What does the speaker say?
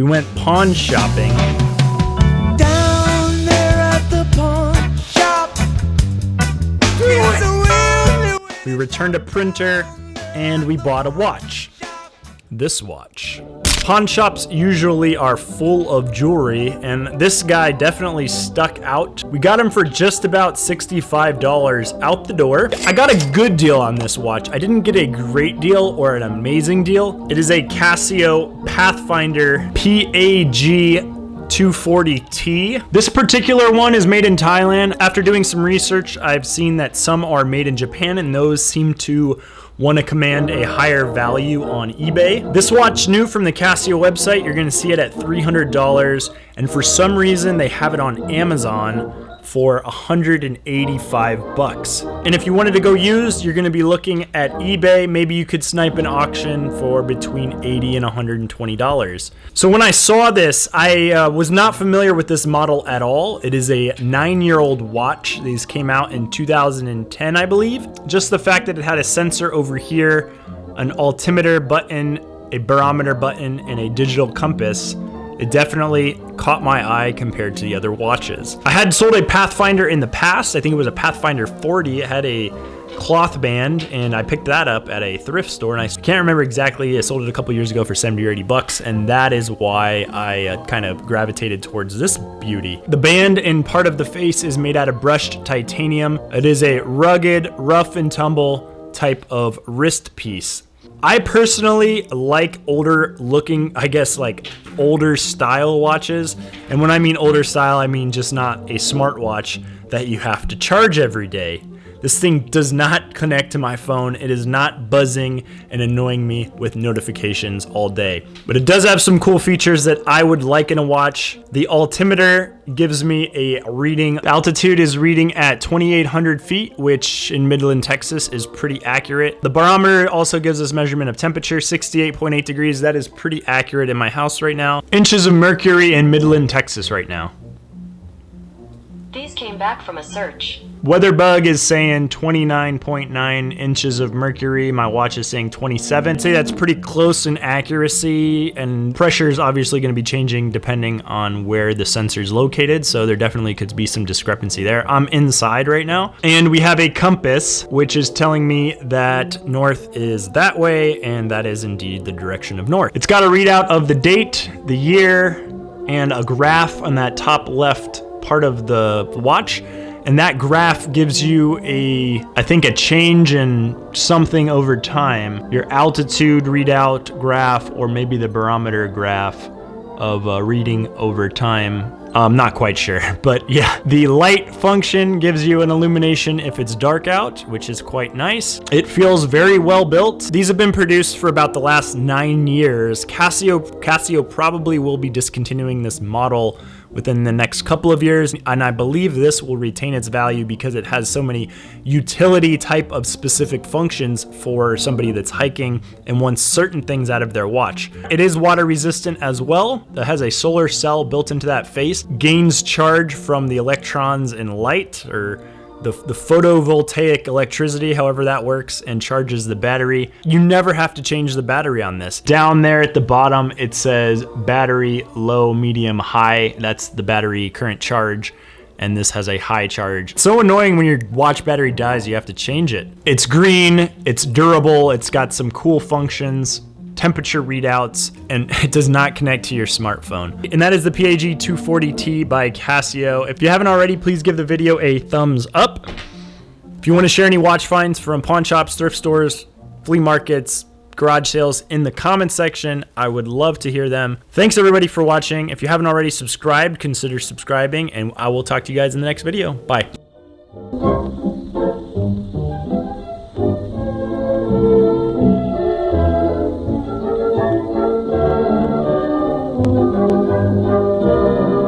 we went pawn shopping. Down there at the pawn shop, it was a really We returned a printer and we bought a watch. This watch. Pawn shops usually are full of jewelry, and this guy definitely stuck out. We got him for just about $65 out the door. I got a good deal on this watch. I didn't get a great deal or an amazing deal. It is a Casio Pathfinder PAG240T. This particular one is made in Thailand. After doing some research, I've seen that some are made in Japan, and those seem to want to command a higher value on eBay. This watch, new from the Casio website, you're going to see it at $300, and for some reason they have it on Amazon for $185. And if you wanted to go used, you're going to be looking at eBay. Maybe you could snipe an auction for between $80 and $120. So when I saw this, I was not familiar with this model at all. It is a 9-year-old watch. These came out in 2010, I believe. Just the fact that it had a sensor over here, an altimeter button, a barometer button, and a digital compass, it definitely caught my eye compared to the other watches. I had sold a Pathfinder in the past. I think it was a Pathfinder 40. It had a cloth band, and I picked that up at a thrift store, and I can't remember exactly. I sold it a couple years ago for 70 or 80 bucks, and that is why I kind of gravitated towards this beauty. The band and part of the face is made out of brushed titanium. It is a rugged, rough and tumble type of wrist piece. I personally like older looking, I guess like older style watches. And when I mean older style, I mean just not a smartwatch that you have to charge every day. This thing does not connect to my phone. It is not buzzing and annoying me with notifications all day. But it does have some cool features that I would like in a watch. The altimeter gives me a reading. Altitude is reading at 2,800 feet, which in Midland, Texas is pretty accurate. The barometer also gives us measurement of temperature, 68.8 degrees. That is pretty accurate in my house right now. Inches of mercury in Midland, Texas right now. These came back from a search. WeatherBug is saying 29.9 inches of mercury. My watch is saying 27. I'd say that's pretty close in accuracy, and pressure is obviously going to be changing depending on where the sensor is located, so there definitely could be some discrepancy there. I'm inside right now, and we have a compass, which is telling me that north is that way, and that is indeed the direction of north. It's got a readout of the date, the year, and a graph on that top left part of the watch. And that graph gives you I think a change in something over time. Your altitude readout graph, or maybe the barometer graph of reading over time. I'm not quite sure, but yeah. The light function gives you an illumination if it's dark out, which is quite nice. It feels very well built. These have been produced for about the last 9 years. Casio probably will be discontinuing this model within the next couple of years, and I believe this will retain its value because it has so many utility type of specific functions for somebody that's hiking and wants certain things out of their watch. It is water resistant as well. It has a solar cell built into that face, gains charge from the electrons in light, or the photovoltaic electricity, however that works, and charges the battery. You never have to change the battery on this. Down there at the bottom, it says battery low, medium, high. That's the battery current charge, and this has a high charge. It's so annoying when your watch battery dies, you have to change it. It's green, it's durable, it's got some cool functions, temperature readouts, and it does not connect to your smartphone. And that is the PAG240T by Casio. If you haven't already, please give the video a thumbs up. If you want to share any watch finds from pawn shops, thrift stores, flea markets, garage sales in the comment section, I would love to hear them. Thanks everybody for watching. If you haven't already subscribed, consider subscribing, and I will talk to you guys in the next video. Bye.